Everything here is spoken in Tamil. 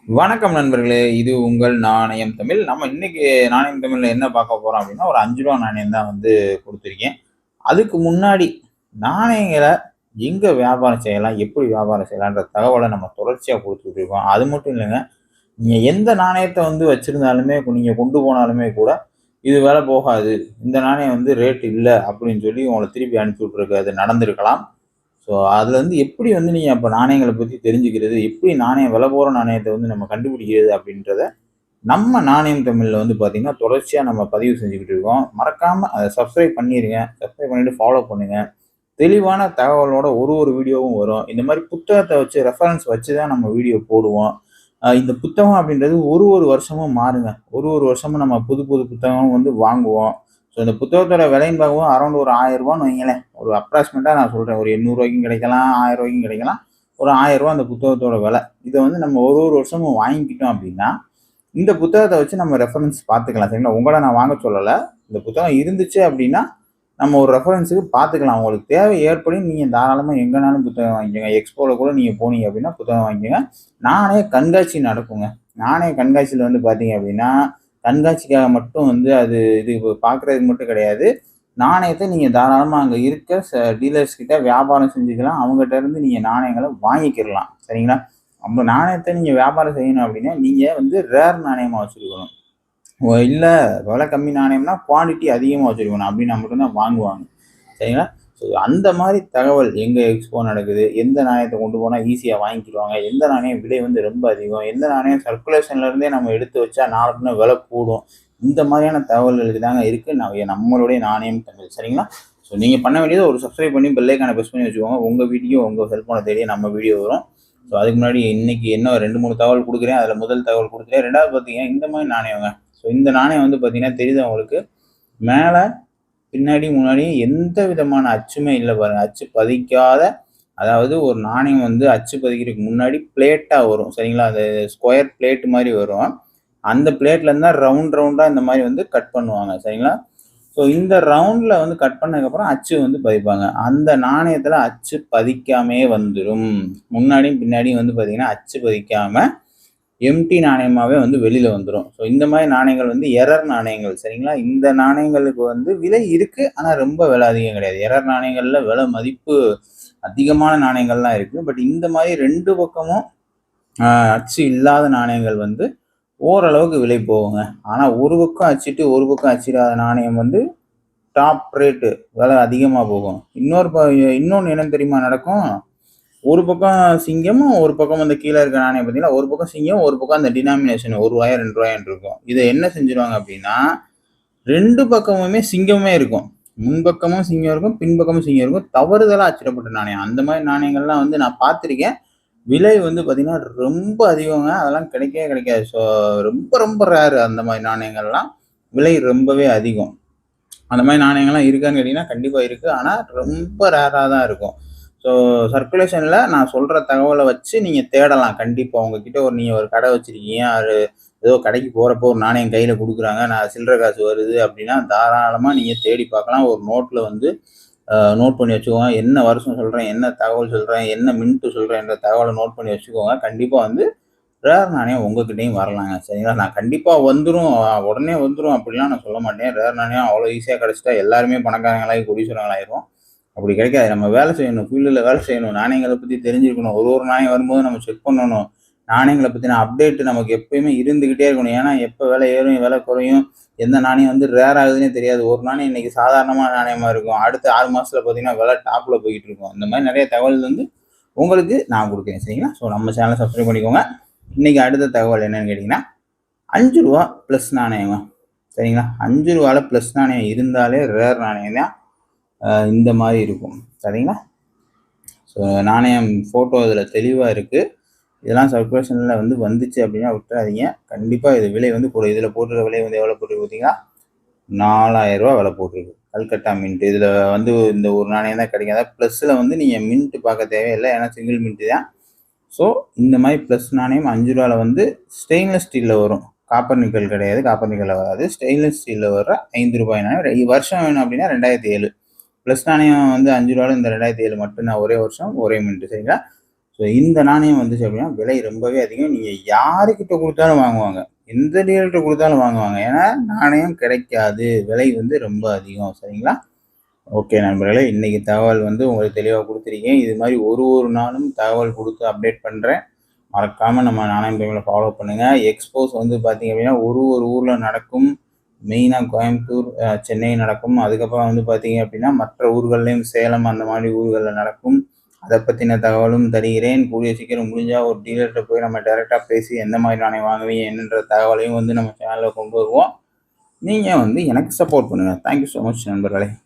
வணக்கம் நண்பர்களே! இது உங்கள் நாணயம் தமிழ். நம்ம இன்னைக்கு நாணயம் தமிழ்ல என்ன பார்க்க போறோம் அப்டின்னா, ஒரு ரூ. 5 நாணயம் தான் வந்து குடுத்துருக்கேன். அதுக்கு முன்னாடி நாணயங்கள எங்க வியாபாரம் செய்யலாம்? எப்படி வியாபாரம் செய்யலான்ற தகவல நம்ம தொடர்ச்சியா குடுத்துட்டு இருக்கோம். அது மட்டும் இல்லங்க, நீங்க எந்த நாணயத்த வந்து வச்சிருந்தாலுமே, நீங்க கொண்டு போனாலுமே கூட, இது விலை போகாது. இந்த நாணயம் வந்து ரேட் இல்ல அப்டின்னு சொல்லி உங்கள திருப்பி அனுப்பி விட்டுருக்கு. அது நடந்திருக்கலாம். ஸோ, அதுலருந்து எப்படி வந்து நீங்க அப்ப நாணயங்கள பத்தி தெரிஞ்சுக்கிறது? எப்படி நாணயம் விலை போற நாணயத்த வந்து நம்ம கண்டுபிடிக்கிறது? அப்படின்றத நம்ம நாணயம் தமிழ்ல வந்து பார்த்தீங்கன்னா, தொடர்ச்சியா நம்ம பதிவு செஞ்சுக்கிட்டு இருக்கோம். மறக்காம அத சப்ஸ்கிரைப் பண்ணிருங்க. சப்ஸ்கிரைப் பண்ணிட்டு ஃபாலோ பண்ணுங்க. தெளிவான தகவலோட ஒரு வீடியோவும் வரும். இந்த மாரி புத்தகத்த வச்சு ரெஃபரன்ஸ் வச்சு தான் நம்ம வீடியோ போடுவோம். இந்த புத்தகம் அப்படின்றது ஒரு வருஷமும் மாறுங்க. ஒரு வருஷமும் நம்ம புது புது புத்தகம் வந்து வாங்குவோம். ஸோ இந்த புத்தகத்தோட விலைன்னு பார்க்கும்போது அரவுண்ட் ஒரு ரூ. 1000ன்னு வைங்களேன். ஒரு அப்ராக்ஸிமேட்டா நான் சொல்றேன். ஒரு ரூ. 800க்கும் கிடைக்கலாம், ரூ. 1000க்கும் கிடைக்கலாம். ஒரு ரூ. 1000 அந்த புத்தகத்தோட விலை. இத வந்து நம்ம ஒரு வருஷமும் வாங்கிக்கிட்டோம் அப்படின்னா, இந்த புத்தகத்த வச்சு நம்ம ரெஃபரன்ஸ் பார்த்துக்கலாம். சரிங்களா? உங்கள நான் வாங்க சொல்லல. இந்த புத்தகம் இருந்துச்சு அப்படின்னா, நம்ம ஒரு ரெஃபரன்ஸுக்கு பார்த்துக்கலாம். உங்களுக்கு தேவை ஏற்படின் நீங்க தாராளமா எங்கனாலும் புத்தகம் வாங்கிக்கங்க. எக்ஸ்போல கூட நீங்க போனீங்க அப்படின்னா புத்தகம் வாங்கிக்கங்க. நானே கண்காட்சி நடக்குங்க. நானே கண்காட்சியில வந்து பார்த்தீங்க அப்படின்னா, கண்காட்சிக்காக மட்டும் வந்து அது இது பார்க்குறதுக்கு மட்டும் கிடையாது. நாணயத்த நீங்க தாராளமா அங்க இருக்க டீலர்ஸ் கிட்ட வியாபாரம் செஞ்சுக்கலாம். அவங்கட்ட இருந்து நீங்க நாணயங்கள வாங்கிக்கிரலாம். சரிங்களா? நம்ம நாணயத்த நீங்க வியாபாரம் செய்யணும் அப்படின்னா, நீங்க வந்து ரேர் நாணயமா வச்சிருக்கணும். இல்ல விலை கம்மி நாணயம்னா குவான்டிட்டி அதிகமா வச்சிருக்கணும். அப்படின்னா மட்டும் தான் வாங்குவாங்க. சரிங்களா? ஸோ அந்த மாரி தகவல் எங்க எக்ஸ்போ நடக்குது, எந்த நாணயத்த கொண்டு போனா ஈஸியா வாங்கிக்கிருவாங்க, எந்த நாணயம் விலை வந்து ரொம்ப அதிகம், எந்த நாணயம் சர்க்குலேஷன்ல இருந்தே நம்ம எடுத்து வச்சா நாள பின்ன விலை கூடும். இந்த மாரியான தகவல்களுக்கு தாங்க இருக்கு நம்மளுடைய நாணயம் தமிழ். சரிங்களா? ஸோ நீங்க பண்ண வேண்டியது ஒரு சப்ஸ்கிரைப் பண்ணி பெல் ஐகான பிரஸ் பண்ணி வச்சுக்கோங்க. உங்க வீடியோ உங்க செல்போன தேடியே நம்ம வீடியோ வரும். ஸோ அதுக்கு முன்னாடி இன்னைக்கு என்ன 2, 3 தகவல் குடுக்குறேன். அதுல முதல் தகவல் குடுத்துட்டேன். 2வது பார்த்தீங்கன்னா, இந்த மாரி நாணயங்க. ஸோ இந்த நாணயம் வந்து பார்த்தீங்கன்னா, தெரியுதா உங்களுக்கு? மேல, பின்னாடி, முன்னாடி எந்த விதமான அச்சுமே இல்ல பாருங்க. அச்சு பதிக்காத அதாவது ஒரு நாணயம் வந்து அச்சு பதிக்கிறதுக்கு முன்னாடி பிளேட்டா வரும். சரிங்களா? அது ஸ்கொயர் பிளேட் மாரி வரும். அந்த பிளேட்ல இருந்து தான் ரவுண்டா இந்த மாரி வந்து கட் பண்ணுவாங்க. சரிங்களா? ஸோ இந்த ரவுண்ட்ல வந்து கட் பண்ணதுக்கப்புறம் அச்சு வந்து பதிப்பாங்க. அந்த நாணயத்துல அச்சு பதிக்காமயே வந்துரும். முன்னாடியும், பின்னாடியும் வந்து பார்த்தீங்கன்னா, அச்சு பதிக்காம எம்ப்டி நாணயமாவே வந்து வெளியில வந்துரும். ஸோ இந்த மாரி நாணயங்கள் வந்து எரர் நாணயங்கள். சரிங்களா? இந்த நாணயங்களுக்கு வந்து விலை இருக்கு. ஆனா ரொம்ப விலை அதிகம் கிடையாது. எரர் நாணயங்கள்ல விலை மதிப்பு அதிகமான நாணயங்கள்லாம் இருக்கு. பட் இந்த மாரி 2 பக்கமும் அ அச்சு இல்லாத நாணயங்கள் வந்து ஓரளவுக்கு விலை போகுங்க. ஆனா ஒரு பக்கம் அச்சிட்டு, ஒரு பக்கம் அச்சிடாத நாணயம் வந்து டாப் ரேட்டு விலை அதிகமா போகும். இன்னொன்னு என்னன்னு தெரியுமா நடக்கும்? ஒரு பக்கம் சிங்கமும், ஒரு பக்கம் வந்து கீழ இருக்க நாணயம் பார்த்தீங்கன்னா, ஒரு பக்கம் சிங்கம், ஒரு பக்கம் அந்த டினாமினேஷன் ரூ. 1 ரூ. 2 இருக்கும். இத என்ன செஞ்சுருவாங்க அப்டின்னா, 2 பக்கமுமே சிங்கமே இருக்கும். முன்பக்கமும் சிங்கம் இருக்கும், பின்பக்கமும் சிங்கம் இருக்கும். தவறுதலா அச்சிடப்பட்ட நாணயம். அந்த மாரி நாணயங்கள்லாம் வந்து நான் பார்த்துருக்கேன். விலை வந்து பார்த்தீங்கன்னா, ரொம்ப அதிகங்க. அதெல்லாம் கிடைக்கவே கிடைக்காது. ஸோ ரொம்ப ரேர் அந்த மாரி நாணயங்கள்லாம். விலை ரொம்பவே அதிகம். அந்த மாரி நாணயங்கள்லாம் இருக்கான்னு கேட்டீங்கன்னா, கண்டிப்பா இருக்கு. ஆனா ரொம்ப ரேரா தான் இருக்கும். ஸோ சர்க்குலேஷன்ல நான் சொல்ற தகவல வச்சு நீங்க தேடலாம். கண்டிப்பா உங்ககிட்ட நீங்க ஒரு கடை வச்சிருக்கீங்க. அது ஏதோ கடைக்கு போறப்போ ஒரு நாணயம் கையில குடுக்குறாங்க. நான் சில்லற காசு வருது அப்டின்னா, தாராளமா நீங்க தேடி பார்க்கலாம். ஒரு நோட்ல வந்து நோட் பண்ணி வச்சுக்கோங்க. என்ன வருஷம் சொல்றேன், என்ன தகவல் சொல்றேன், என்ன மின்ட் சொல்றேன்ற தகவல நோட் பண்ணி வச்சுக்கோங்க. கண்டிப்பா வந்து ரேர் நாணயம் உங்ககிட்டயும் வரலாங்க. சரிங்களா? நான் கண்டிப்பா வந்துரும், உடனே வந்துரும் அப்படிலாம் நான் சொல்ல மாட்டேன். ரேர் நாணயம் அவ்வளோ ஈஸியா கிடைச்சிட்டா எல்லாருமே பணக்காரங்களாகி கோடீஸ்வரங்களாயிருவோம். அப்படி கிடைக்காது. நம்ம வேலை செய்யணும். ஃபீல்டுல வேலை செய்யணும். நாணயங்கள பத்தி தெரிஞ்சுக்கணும். ஒரு நாணயம் வரும்போது நம்ம செக் பண்ணணும். நாணயங்கள பத்தின அப்டேட் நமக்கு எப்பயுமே இருந்துகிட்டே இருக்கணும். ஏன்னா, எப்ப விலை ஏறும், விலை குறையும், எந்த நாணயம் வந்து ரேர் ஆகுதுன்னே தெரியாது. ஒரு நாணயம் இன்னைக்கு சாதாரணமான நாணயமா இருக்கும். அடுத்த 6 மாசத்துல பார்த்தீங்கன்னா, விலை டாப்ல போயிட்டு இருக்கும். இந்த மாரி நெறைய தகவல் வந்து உங்களுக்கு நான் குடுக்கிறேன். சரிங்களா? ஸோ நம்ம சேனல சப்ஸ்கிரைப் பண்ணிக்கோங்க. இன்னைக்கு அடுத்த தகவல் என்னன்னு கேட்டீங்கன்னா, ரூ. 5 பிளஸ் நாணயங்க. சரிங்களா? ரூ. 5ல பிளஸ் நாணயம் இருந்தாலே ரேர் நாணயம் தான். இந்த மாரி இருக்கும். சரிங்களா? ஸோ நாணயம் ஃபோட்டோ இதில தெளிவா இருக்கு. இதெல்லாம் சர்க்குலேஷன்ல வந்து வந்துச்சு அப்படின்னா விட்டுறாதீங்க. கண்டிப்பா இது விலை வந்து கூட இதில போட்டிருக்க விலை வந்து எவ்வளோ போட்டிருக்கு பார்த்தீங்களா? ரூ. 4000 விலை போட்டிருக்கு. கல்கத்தா மின்ட். இதில வந்து இந்த ஒரு நாணயம் தான் கிடைக்கும். அதாவது பிளஸ்ல வந்து நீங்க மின்ட் பார்க்க தேவையில்ல. ஏன்னா சிங்கிள் மின்ட் தான். ஸோ இந்த மாரி பிளஸ் நாணயம் ரூ. 5ல வந்து ஸ்டெயின்லெஸ் ஸ்டீல்ல வரும். காப்பர் நிக்கல் கிடையாது. காப்பர் நிக்கல்ல வராது. ஸ்டெயின்லெஸ் ஸ்டீல்ல வர்ற ரூ. 5 நாணயம். வருஷம் வேணும் அப்படின்னா 2007. பிளஸ் நாணயம் வந்து ரூ. 5ல இந்த 2007 மட்டும் தான் ஒரே வருஷம், ஒரே மின்ட். சரிங்களா? ஸோ இந்த நாணயம் வந்துச்சு அப்படின்னா விலை ரொம்பவே அதிகம். நீங்கள் யாருக்கிட்ட கொடுத்தாலும் வாங்குவாங்க. எந்த டீலர்கிட்ட கொடுத்தாலும் வாங்குவாங்க. ஏன்னா நாணயம் கிடைக்காது. விலை வந்து ரொம்ப அதிகம். சரிங்களா? ஓகே நண்பர்களே, இன்னைக்கு தகவல் வந்து உங்களுக்கு தெளிவா குடுத்துருக்கேன். இது மாரி ஒரு நாளும் தகவல் குடுத்து அப்டேட் பண்றேன். மறக்காம நம்ம நாணயம் தமிழ ஃபாலோ பண்ணுங்க. எக்ஸ்போஸ் வந்து பார்த்தீங்க அப்படின்னா, ஒரு ஊர்ல நடக்கும். மெயினா கோயம்புத்தூர், சென்னை நடக்கும். அதுக்கப்புறம் வந்து பார்த்தீங்க அப்படின்னா, மற்ற ஊர்கள்லயும் சேலம் அந்த மாரி ஊர்கள்ல நடக்கும். அத பத்தின தகவலும் தருகிறேன். கூடிய சீக்கிரம் முடிஞ்சா ஒரு டீலர்ட்ட போய் நம்ம டைரக்ட்டா பேசி எந்த மாரி நாணயம் வாங்குவீங்க என்னன்ற தகவலையும் வந்து நம்ம சேனல்ல கொண்டு வருவோம். நீங்க வந்து எனக்கு சப்போர்ட் பண்ணுங்க. தேங்க் யூ ஸோ மச் நண்பர்களே.